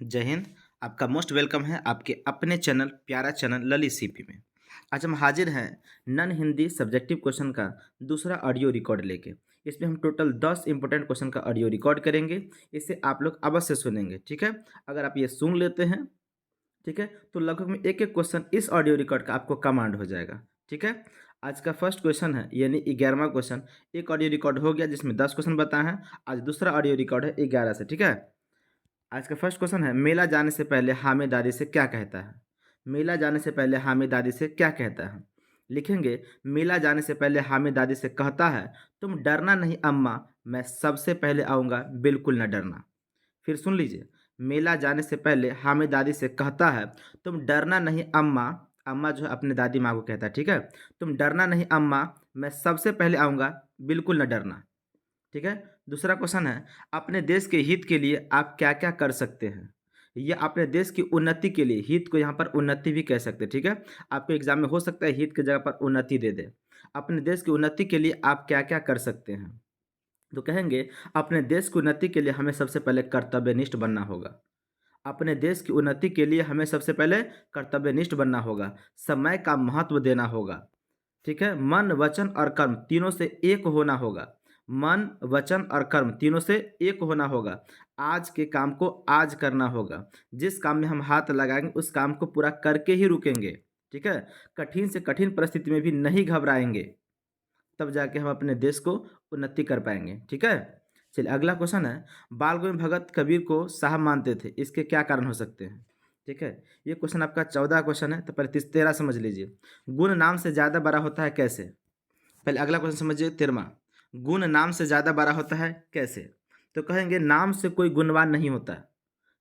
जय हिंद। आपका most welcome है आपके अपने चैनल प्यारा चैनल ललित सीपी में। आज हम हाजिर हैं नन हिंदी सब्जेक्टिव क्वेश्चन का दूसरा ऑडियो रिकॉर्ड लेके। इसमें हम टोटल 10 इंपॉर्टेंट क्वेश्चन का ऑडियो रिकॉर्ड करेंगे। इसे आप लोग अवश्य सुनेंगे, ठीक है। अगर आप ये सुन लेते हैं, ठीक है, तो लगभग में एक एक क्वेश्चन इस ऑडियो रिकॉर्ड का आपको कमांड हो जाएगा, ठीक है। आज का फर्स्ट क्वेश्चन है यानी 11वां क्वेश्चन। एक ऑडियो रिकॉर्ड हो गया जिसमें 10 क्वेश्चन बताए हैं। आज दूसरा ऑडियो रिकॉर्ड है 11 से, ठीक है। आज का फर्स्ट क्वेश्चन है, मेला जाने से पहले हामे दादी से क्या कहता है। मेला जाने से पहले हामे दादी से क्या कहता है। लिखेंगे, मेला जाने से पहले हामे दादी से कहता है, तुम डरना नहीं अम्मा, मैं सबसे पहले आऊँगा, बिल्कुल न डरना। फिर सुन लीजिए, मेला जाने से पहले हामे दादी से कहता है, तुम डरना नहीं अम्मा। अम्मा जो है अपने दादी माँ को कहता है, ठीक है। तुम डरना नहीं अम्मा, मैं सबसे पहले आऊँगा, बिल्कुल न डरना, ठीक है। दूसरा क्वेश्चन है, अपने देश के हित के लिए आप क्या क्या कर सकते हैं। या अपने देश की उन्नति के लिए, हित को यहाँ पर उन्नति भी कह सकते हैं, ठीक है। आपको एग्जाम में हो सकता है हित की जगह पर उन्नति दे दे। अपने देश की उन्नति के लिए आप क्या क्या कर सकते हैं। तो कहेंगे, अपने देश की उन्नति के लिए हमें सबसे पहले कर्तव्यनिष्ठ बनना होगा। अपने देश की उन्नति के लिए हमें सबसे पहले कर्तव्यनिष्ठ बनना होगा। समय का महत्व देना होगा, ठीक है। मन वचन और कर्म तीनों से एक होना होगा। मन वचन और कर्म तीनों से एक होना होगा। आज के काम को आज करना होगा। जिस काम में हम हाथ लगाएंगे उस काम को पूरा करके ही रुकेंगे, ठीक है। कठिन से कठिन परिस्थिति में भी नहीं घबराएंगे, तब जाके हम अपने देश को उन्नति कर पाएंगे, ठीक है। चलिए अगला क्वेश्चन है, बाल गोविंद भगत कबीर को साहब मानते थे, इसके क्या कारण हो सकते हैं, ठीक है। ये क्वेश्चन आपका 14 क्वेश्चन है, तो पहले 13 समझ लीजिए। गुण नाम से ज़्यादा बड़ा होता है कैसे। पहले अगला क्वेश्चन समझिए 13वां। गुण नाम से ज़्यादा बड़ा होता है कैसे। तो कहेंगे, नाम से कोई गुणवान नहीं होता।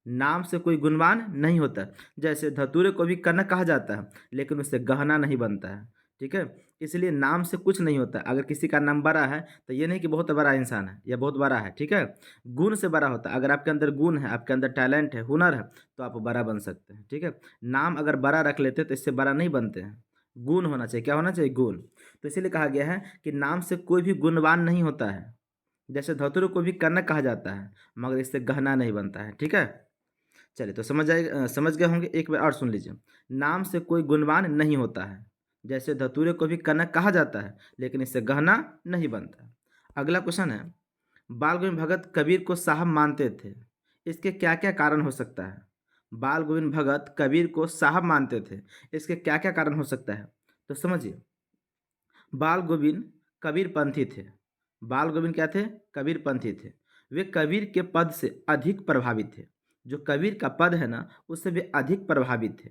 नाम से कोई गुणवान नहीं होता। जैसे धतूरे को भी कनक कहा जाता है, लेकिन उससे गहना नहीं बनता है, ठीक है। इसलिए नाम से कुछ नहीं होता। अगर किसी का नाम बड़ा है तो ये नहीं कि बहुत बड़ा इंसान है या बहुत बड़ा है, ठीक है। गुण से बड़ा होता है। अगर आपके अंदर गुण है, आपके अंदर टैलेंट है, हुनर है, तो आप बड़ा बन सकते हैं, ठीक है। नाम अगर बड़ा रख लेते तो इससे बड़ा नहीं बनते हैं। गुण होना चाहिए, क्या होना चाहिए, गुण। तो इसीलिए कहा गया है कि नाम से कोई भी गुणवान नहीं होता है। जैसे धतूरे को भी कनक कहा जाता है, मगर इससे गहना नहीं बनता है, ठीक है। चलिए तो समझ गए होंगे। एक बार और सुन लीजिए, नाम से कोई गुणवान नहीं होता है। जैसे धतूरे को भी कनक कहा जाता है, लेकिन इससे गहना नहीं बनता। अगला क्वेश्चन है, बाल गोविंद भगत कबीर को साहब मानते थे, इसके क्या क्या कारण हो सकता है। बाल गोविंद भगत कबीर को साहब मानते थे, इसके क्या क्या कारण हो सकता है। तो समझिए, बाल गोविंद कबीर पंथी थे। बाल गोविंद क्या थे, कबीर पंथी थे। वे कबीर के पद से अधिक प्रभावित थे। जो कबीर का पद है ना, उससे वे अधिक प्रभावित थे।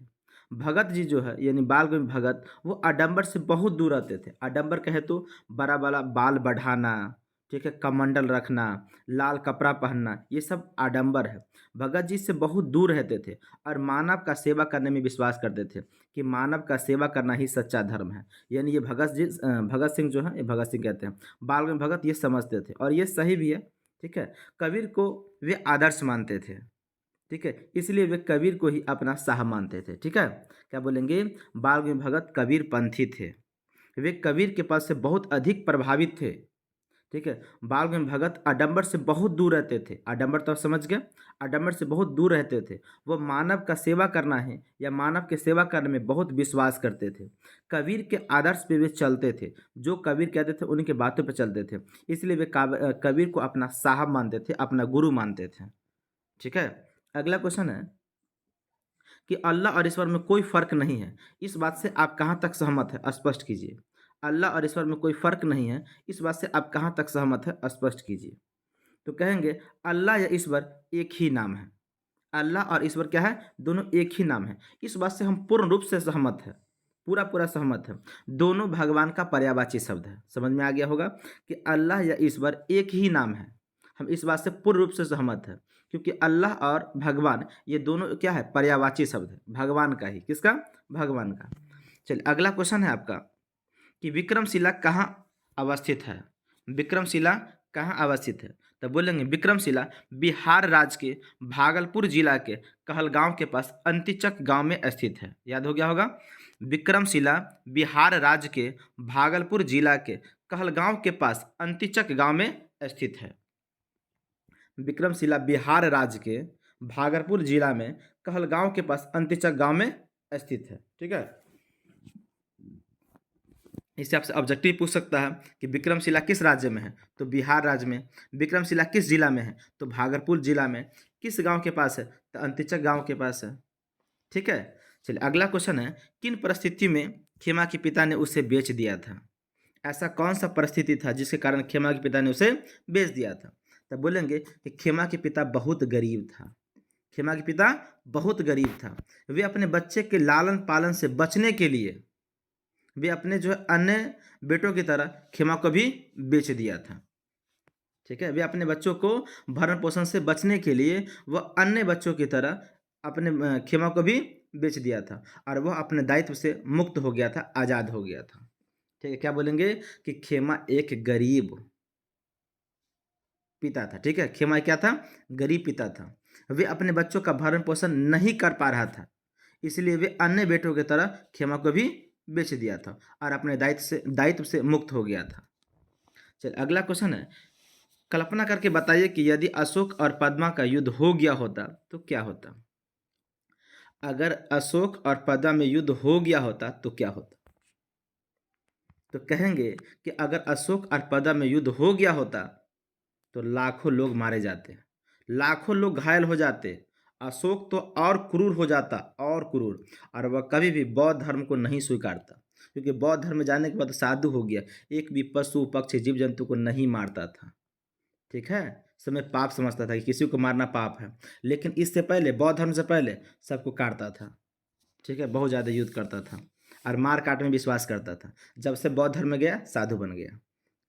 भगत जी जो है यानी बाल गोविंद भगत, वो आडंबर से बहुत दूर रहते थे। आडंबर कहे तो बड़ा बड़ा बाल बढ़ाना, ठीक है, कमंडल रखना, लाल कपड़ा पहनना, ये सब आडंबर है। भगत जी से बहुत दूर रहते थे और मानव का सेवा करने में विश्वास करते थे कि मानव का सेवा करना ही सच्चा धर्म है। यानी ये भगत सिंह जो है, ये भगत सिंह कहते हैं, बाल गंगाधर भगत ये समझते थे और ये सही भी है, ठीक है। कबीर को वे आदर्श मानते थे, ठीक है, इसलिए वे कबीर को ही अपना साहब मानते थे, ठीक है। क्या बोलेंगे, बाल गंगाधर भगत कबीर पंथी थे। वे कबीर के पद से बहुत अधिक प्रभावित थे, ठीक है। बाल गंगाधर भगत आडंबर से बहुत दूर रहते थे। आडंबर तो आप समझ गए, आडंबर से बहुत दूर रहते थे। वो मानव का सेवा करना है या मानव के सेवा करने में बहुत विश्वास करते थे। कबीर के आदर्श पे वे चलते थे। जो कबीर कहते थे उनके बातों पे चलते थे। इसलिए वे कबीर को अपना साहब मानते थे, अपना गुरु मानते थे, ठीक है। अगला क्वेश्चन है कि अल्लाह और ईश्वर में कोई फर्क नहीं है, इस बात से आप कहाँ तक सहमत है, स्पष्ट कीजिए। अल्लाह और ईश्वर में कोई फर्क नहीं है, इस बात से आप कहाँ तक सहमत है, स्पष्ट कीजिए। तो कहेंगे, अल्लाह या ईश्वर एक ही नाम है। अल्लाह और ईश्वर क्या है, दोनों एक ही नाम है। इस बात से हम पूर्ण रूप से सहमत है, पूरा पूरा सहमत है। दोनों भगवान का पर्यायवाची शब्द है। समझ में आ गया होगा कि अल्लाह या ईश्वर एक ही नाम है। हम इस बात से पूर्ण रूप से सहमत है, क्योंकि अल्लाह और भगवान ये दोनों क्या है, पर्यायवाची शब्द है, भगवान का ही। किसका, भगवान का। चलिए अगला क्वेश्चन है आपका कि विक्रमशिला कहाँ अवस्थित है। विक्रमशिला कहाँ अवस्थित है। तो बोलेंगे, विक्रमशिला बिहार राज्य के भागलपुर जिला के कहलगांव के पास अंतिचक गांव में स्थित है। याद हो गया होगा, विक्रमशिला बिहार राज्य के भागलपुर जिला के कहलगांव के पास अंतिचक गांव में स्थित है। विक्रमशिला बिहार राज्य के भागलपुर जिला में कहलगांव के पास अंतिचक गांव में स्थित है। ठीक है, इससे आपसे ऑब्जेक्टिव पूछ सकता है कि विक्रमशिला किस राज्य में है, तो बिहार राज्य में। विक्रमशिला किस जिला में है, तो भागलपुर जिला में। किस गांव के पास है, तो अंतिचक गांव के पास है। ठीक है, चलिए अगला क्वेश्चन है, किन परिस्थिति में खेमा के पिता ने उसे बेच दिया था। ऐसा कौन सा परिस्थिति था जिसके कारण खेमा के पिता ने उसे बेच दिया था। तब बोलेंगे कि खेमा के पिता बहुत गरीब था। खेमा के पिता बहुत गरीब था। वे अपने बच्चे के लालन पालन से बचने के लिए वे अपने जो है अन्य बेटों की तरह खेमा को भी बेच दिया था। ठीक है, वे अपने बच्चों को भरण पोषण से बचने के लिए वह अन्य बच्चों की तरह अपने खेमा को भी बेच दिया था और वह अपने दायित्व से मुक्त हो गया था, आज़ाद हो गया था। ठीक है, क्या बोलेंगे कि खेमा एक गरीब पिता था। ठीक है, खेमा क्या था, गरीब पिता था। वे अपने बच्चों का भरण पोषण नहीं कर पा रहा था, इसलिए वे अन्य बेटों की तरह खेमा को भी बेच दिया था और अपने दायित्व से मुक्त हो गया था। चलिए अगला क्वेश्चन है, कल्पना करके बताइए कि यदि अशोक और पद्मा का युद्ध हो गया होता तो क्या होता। अगर अशोक और पद्मा में युद्ध हो गया होता तो क्या होता। तो कहेंगे कि अगर अशोक और पद्मा में युद्ध हो गया होता तो लाखों लोग मारे जाते, लाखों लोग घायल हो जाते। अशोक तो और क्रूर हो जाता, और क्रूर, और वह कभी भी बौद्ध धर्म को नहीं स्वीकारता, क्योंकि बौद्ध धर्म में जाने के बाद साधु हो गया, एक भी पशु पक्षी जीव जंतु को नहीं मारता था। ठीक है, समय पाप समझता था कि किसी को मारना पाप है, लेकिन इससे पहले बौद्ध धर्म से पहले सबको काटता था। ठीक है, बहुत ज़्यादा युद्ध करता था और मार काट में विश्वास करता था। जब से बौद्ध धर्म में गया साधु बन गया।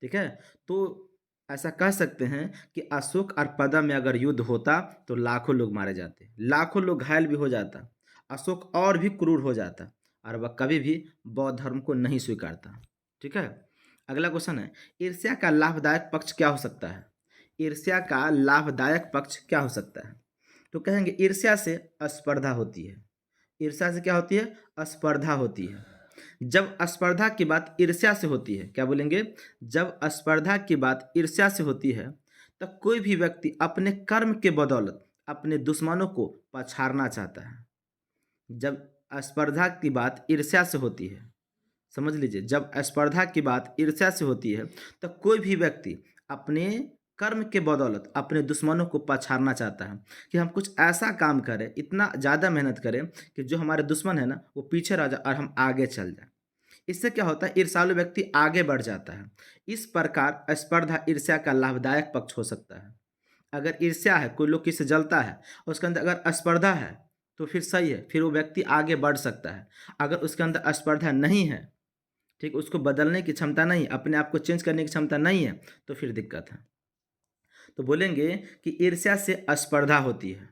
ठीक है, तो ऐसा कह सकते हैं कि अशोक और पद्मा में अगर युद्ध होता तो लाखों लोग मारे जाते, लाखों लोग घायल भी हो जाता, अशोक और भी क्रूर हो जाता और वह कभी भी बौद्ध धर्म को नहीं स्वीकारता। ठीक है, अगला क्वेश्चन है, ईर्ष्या का लाभदायक पक्ष क्या हो सकता है। ईर्ष्या का लाभदायक पक्ष क्या हो सकता है। तो कहेंगे ईर्ष्या से स्पर्धा होती है। ईर्ष्या से क्या होती है, स्पर्धा होती है। जब स्पर्धा की बात ईर्ष्या से होती है, क्या बोलेंगे, जब स्पर्धा की बात ईर्ष्या से होती है तब कोई भी व्यक्ति अपने कर्म के बदौलत अपने दुश्मनों को पछाड़ना चाहता है। जब स्पर्धा की बात ईर्ष्या से होती है, समझ लीजिए, जब स्पर्धा की बात ईर्ष्या से होती है तो कोई भी व्यक्ति अपने कर्म के बदौलत अपने दुश्मनों को पछाड़ना चाहता है कि हम कुछ ऐसा काम करें, इतना ज़्यादा मेहनत करें कि जो हमारे दुश्मन है ना वो पीछे रह जाए और हम आगे चल जाए। इससे क्या होता है, ईर्ष्यालु व्यक्ति आगे बढ़ जाता है। इस प्रकार स्पर्धा ईर्ष्या का लाभदायक पक्ष हो सकता है। अगर ईर्ष्या है, कोई लोग किससे जलता है, उसके अंदर अगर स्पर्धा है तो फिर सही है, फिर वो व्यक्ति आगे बढ़ सकता है। अगर उसके अंदर स्पर्धा नहीं है, ठीक, उसको बदलने की क्षमता नहीं, अपने आप को चेंज करने की क्षमता नहीं है, तो फिर दिक्कत है। तो बोलेंगे कि ईर्ष्या से स्पर्धा होती है।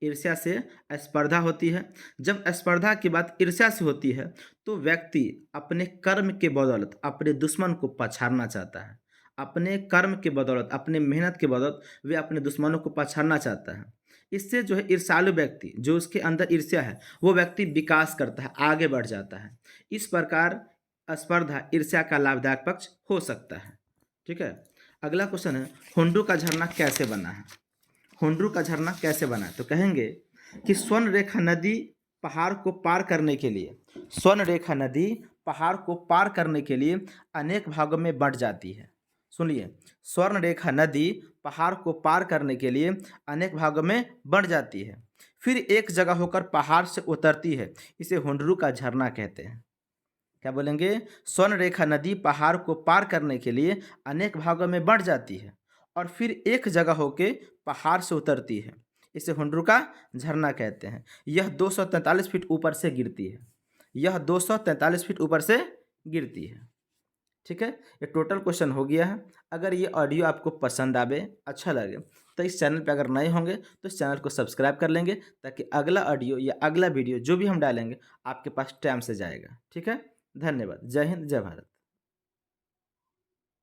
ईर्ष्या से स्पर्धा होती है। जब स्पर्धा की बात ईर्ष्या से होती है तो व्यक्ति अपने कर्म के बदौलत अपने दुश्मन को पछाड़ना चाहता है। अपने कर्म के बदौलत, अपने मेहनत के बदौलत वे अपने दुश्मनों को पछाड़ना चाहता है। इससे जो है ईर्ष्यालु व्यक्ति, जो उसके अंदर ईर्ष्या है, वो व्यक्ति विकास करता है, आगे बढ़ जाता है। इस प्रकार स्पर्धा ईर्ष्या का लाभदायक पक्ष हो सकता है। ठीक है, अगला क्वेश्चन है, हुंडू का झरना कैसे बना है। हुंडरू का झरना कैसे बना है। तो कहेंगे कि स्वर्ण रेखा नदी पहाड़ को पार करने के लिए, स्वर्ण रेखा नदी पहाड़ को पार करने के लिए अनेक भागों में बंट जाती है। सुनिए, स्वर्ण रेखा नदी पहाड़ को पार करने के लिए अनेक भागों में बंट जाती है, फिर एक जगह होकर पहाड़ से उतरती है। इसे हुंडरू का झरना कहते हैं। क्या बोलेंगे, स्वर्ण रेखा नदी पहाड़ को पार करने के लिए अनेक भागों में बंट जाती है और फिर एक जगह होके पहाड़ से उतरती है। इसे हुंडरू का झरना कहते हैं। यह 243 फीट ऊपर से गिरती है। यह 243 फीट ऊपर से गिरती है। ठीक है, ये टोटल क्वेश्चन हो गया है। अगर ये ऑडियो आपको पसंद आवे, अच्छा लगे, तो इस चैनल पे अगर नए होंगे तो इस चैनल को सब्सक्राइब कर लेंगे, ताकि अगला ऑडियो या अगला वीडियो जो भी हम डालेंगे आपके पास टाइम से जाएगा। ठीक है, धन्यवाद। जय हिंद, जय भारत।